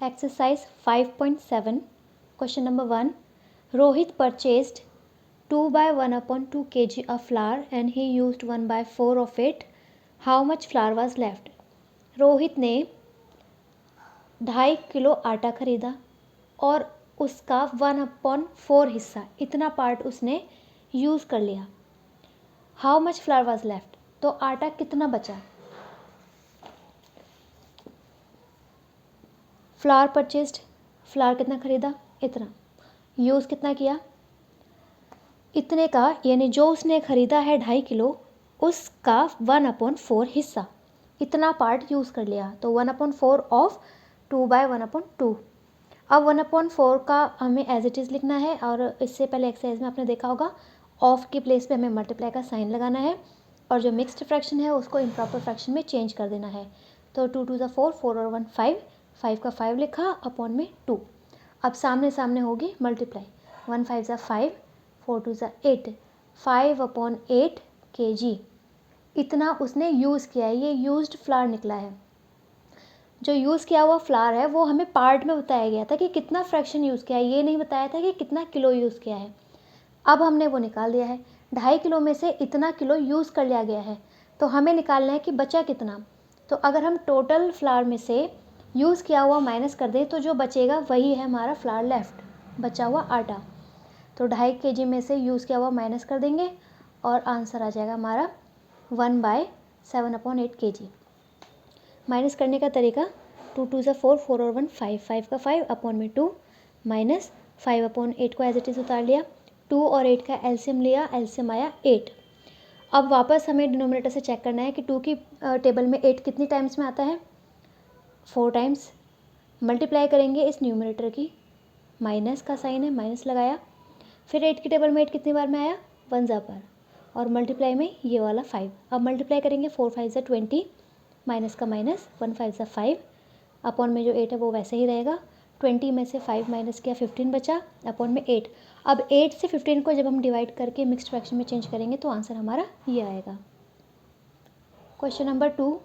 Exercise 5.7. Question number 1. Rohit purchased 2 by 1 upon 2 kg of flour and he used 1 by 4 of it. How much flour was left? Rohit ने 2.5 kilo आटा खरीदा और उसका 1/4 हिस्सा, इतना part उसने यूज़ कर लिया. How much flower was left? तो आटा कितना बचा? फ्लावर परचेस्ड, फ्लावर कितना खरीदा? इतना. यूज़ कितना किया? इतने का, यानी जो उसने ख़रीदा है 2.5 किलो, उसका 1/4 हिस्सा, इतना पार्ट यूज़ कर लिया. तो 1/4 ऑफ 2 by 1/2. अब 1/4 का हमें एज इट इज़ लिखना है, और इससे पहले एक्सरसाइज में आपने देखा होगा ऑफ के प्लेस पे हमें मल्टीप्लाई का साइन लगाना है, और जो मिक्स्ड फ्रैक्शन है उसको इम्प्रॉपर फ्रैक्शन में चेंज कर देना है. तो 2 2 4, 4 और 1 5, 5 का 5 लिखा, अपॉन में 2. अब सामने सामने होगी मल्टीप्लाई. 1 5 5, 4 2 8, 5/8 kg. इतना उसने यूज़ किया है. ये यूज्ड फ्लावर निकला है. जो यूज़ किया हुआ फ्लावर है वो हमें पार्ट में बताया गया था कि कितना फ्रैक्शन यूज़ किया है, ये नहीं बताया था कि कितना किलो यूज़ किया है. अब हमने वो निकाल दिया है. 2.5 किलो में से इतना किलो यूज़ कर लिया गया है, तो हमें निकालना है कि बचा कितना. तो अगर हम टोटल फ्लावर में से यूज़ किया हुआ माइनस कर दें तो जो बचेगा वही है हमारा फ्लावर लेफ्ट, बचा हुआ आटा. तो 2.5 kg में से यूज़ किया हुआ माइनस कर देंगे और आंसर आ जाएगा हमारा 1/7/8 kg. माइनस करने का तरीका 2 2 4, 4 और 1 5, 5 का 5 अपॉन में 2, माइनस 5/8 को एज इट इज़ उतार लिया. 2 और 8 का एलसीएम लिया, एलसीएम आया 8. अब वापस हमें डिनोमिनेटर से चेक करना है कि 2 की टेबल में 8 कितनी टाइम्स में आता है? 4 टाइम्स. मल्टीप्लाई करेंगे इस न्यूमरेटर की, माइनस का साइन है, माइनस लगाया. फिर 8 की टेबल में 8 कितनी बार में आया? 1 जा पर, और मल्टीप्लाई में ये वाला 5. अब मल्टीप्लाई करेंगे 4 5 20, माइनस का माइनस, 1 5 5, अपॉन में जो 8 है वो वैसे ही रहेगा. 20 में से 5 माइनस किया, 15 बचा, अपॉन में 8. अब 8 से 15 को जब हम डिवाइड करके मिक्स्ड फ्रैक्शन में चेंज करेंगे तो आंसर हमारा ये आएगा. Question number 2.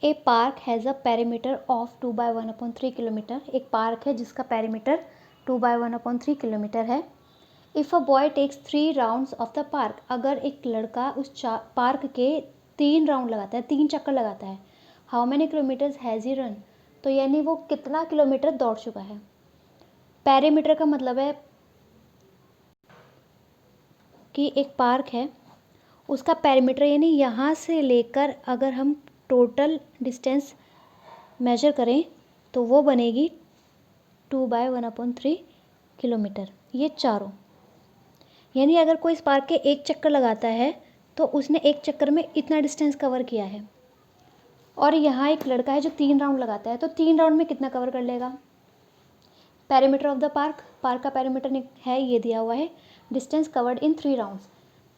A park has a perimeter of 2 by 1/3 kilometre. एक पार्क है जिसका पेरीमीटर 2 by 1/3 किलोमीटर है. If a boy takes 3 rounds of the park. अगर एक लड़का उस पार्क के 3 राउंड लगाता है, 3 चक्कर लगाता है, how many kilometres has he run? तो यानी वो कितना किलोमीटर दौड़ चुका है. पेरीमीटर का मतलब है कि एक पार्क है, उसका पेरीमीटर यानी यहाँ से लेकर अगर हम टोटल डिस्टेंस मेजर करें तो वो बनेगी 2 by 1/3 किलोमीटर. ये चारों, यानी अगर कोई इस पार्क के एक चक्कर लगाता है तो उसने एक चक्कर में इतना डिस्टेंस कवर किया है. और यहाँ एक लड़का है जो 3 राउंड लगाता है, तो 3 राउंड में कितना कवर कर लेगा? Perimeter of the park, park का पेरीमीटर है ये दिया हुआ है, distance covered in 3 rounds.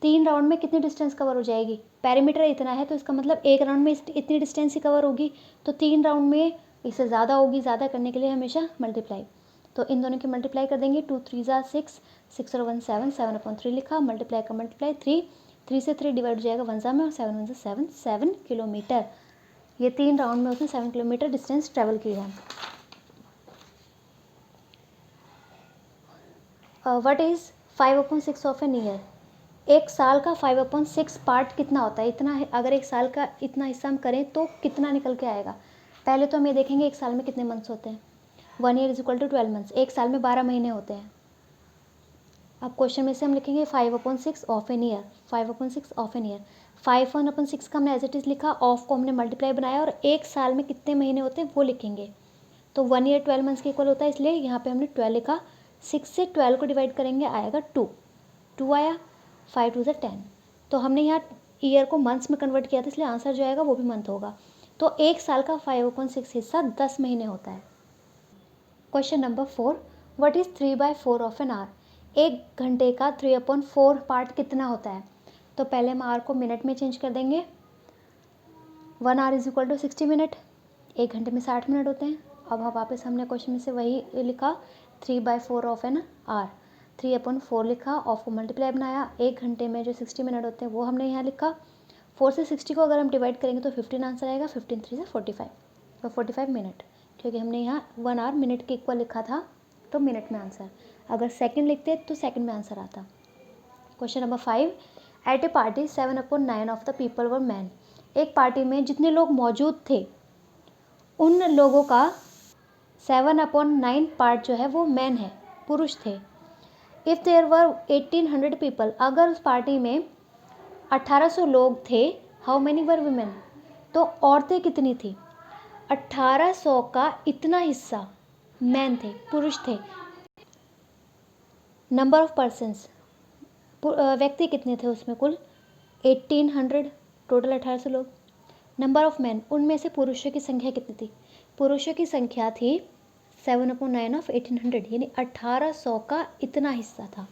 3 round में कितनी डिस्टेंस कवर हो जाएगी? पेरीमीटर इतना है तो इसका मतलब एक राउंड में इतनी डिस्टेंस ही कवर होगी. तो 3 राउंड में इससे ज़्यादा होगी. ज़्यादा करने के लिए हमेशा मल्टीप्लाई. तो इन दोनों की मल्टीप्लाई कर देंगे. 2 3 6, 6 और 1 7, 7/3 लिखा. मल्टीप्लाई का मल्टीप्लाई 3, 3 से 3 डिवाइड हो जाएगा 1 में, और 7 1 7, 7 किलोमीटर. ये 3 राउंड में उसने 7 किलोमीटर डिस्टेंस ट्रेवल किया है. What is 5/6 of an year? एक साल का 5/6 पार्ट कितना होता है? इतना है. अगर एक साल का इतना हिस्सा हम करें तो कितना निकल के आएगा? पहले तो हम ये देखेंगे एक साल में कितने मंथ्स होते हैं. 1 year is equal to 12 months. एक साल में 12 महीने होते हैं. अब क्वेश्चन में से हम लिखेंगे 5/6 of an year. 5/6 of an year. 5/6 का हमने एज इट इज़ लिखा, ऑफ को हमने मल्टीप्लाई बनाया, और एक साल में कितने महीने होते हैं वो लिखेंगे. तो 1 ईयर 12 मंथ्स के इक्वल होता है, इसलिए यहाँ पे हमने 12 लिखा. 6 से 12 को डिवाइड करेंगे, आएगा 2 आया. 5 2 10. तो हमने यहाँ ईयर को मंथ्स में कन्वर्ट किया था, इसलिए आंसर जो आएगा वो भी मंथ होगा. तो एक साल का 5/6 हिस्सा 10 महीने होता है. Question number 4. What is 3/4 of an hour? एक घंटे का 3/4 पार्ट कितना होता है? तो पहले हम आवर को मिनट में चेंज कर देंगे. 1 hour is equal to 60 minute. एक घंटे में 60 मिनट होते हैं. अब हम वापस हमने क्वेश्चन में से वही लिखा, 3/4 ऑफ एन आवर. 3/4 लिखा, ऑफ को मल्टीप्लाई बनाया. एक घंटे में जो 60 मिनट होते हैं वो हमने यहाँ लिखा. 4 से 60 को अगर हम डिवाइड करेंगे तो 15 आंसर आएगा. 15 3 से 45, तो 45 मिनट. क्योंकि हमने यहाँ 1 आवर मिनट के इक्वल लिखा था, तो मिनट में आंसर। अगर सेकंड लिखते तो सेकंड में आंसर आता। Question number 5, at a party 7/9 of the people were man. एक पार्टी में जितने लोग मौजूद थे उन लोगों का 7/9 पार्ट जो है वो मैन है, पुरुष थे। इफ़ देयर वर 1800 पीपल, अगर उस पार्टी में 1800 लोग थे, हाउ मैनी वर वुमेन, तो औरतें कितनी थी। 1800 का इतना हिस्सा मैन थे, पुरुष थे। नंबर ऑफ पर्सन्स, व्यक्ति कितने थे उसमें कुल, 1800, टोटल 1800 लोग। नंबर ऑफ मैन, उनमें से पुरुषों की संख्या कितनी थी, पुरुषों की संख्या थी 7/9 ऑफ 1800, यानी 1800 का इतना हिस्सा था।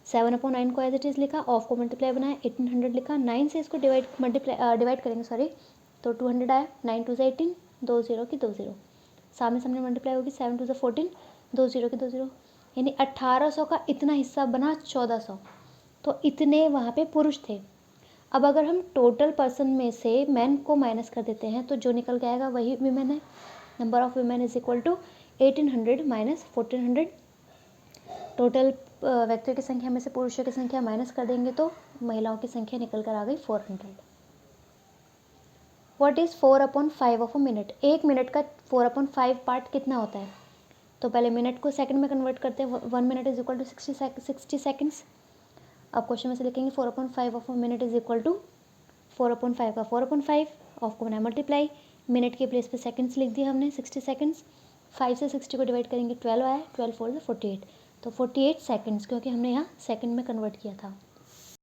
7/9 को एज इट इज़ लिखा, ऑफ को मल्टीप्लाई बनाया, 1800 लिखा, 9 से इसको डिवाइड करेंगे सॉरी, तो 200 आया, 9 2 से 18, 2 0 की 2 0, सामने सामने मल्टीप्लाई होगी, 7 2 से 14, 2 0 की 2 0, यानी 1800 का इतना हिस्सा बना 1400, तो इतने वहाँ पे पुरुष थे। अब अगर हम टोटल पर्सन में से मैन को माइनस कर देते हैं तो जो निकल के आएगा वही वीमेन है। Number of women is equal to 1800 माइनस 1400। टोटल व्यक्तियों की संख्या में से पुरुषों की संख्या माइनस कर देंगे तो महिलाओं की संख्या निकल कर आ गई 400। What is 4/5 of a minute, एक मिनट का 4/5 पार्ट कितना होता है। तो पहले मिनट को सेकंड में कन्वर्ट करते हैं, 1 minute is equal to 60 seconds. अब क्वेश्चन में से लिखेंगे 4/5 of a minute is equal to 4/5 का 4/5, ऑफ को बनाया मल्टीप्लाई, मिनट के प्लेस पे सेकंड्स लिख दिया हमने 60 सेकंड्स। 5 से 60 को डिवाइड करेंगे 12 आया, 12 4 48, तो 48 सेकंड्स, क्योंकि हमने यहाँ सेकंड में कन्वर्ट किया था।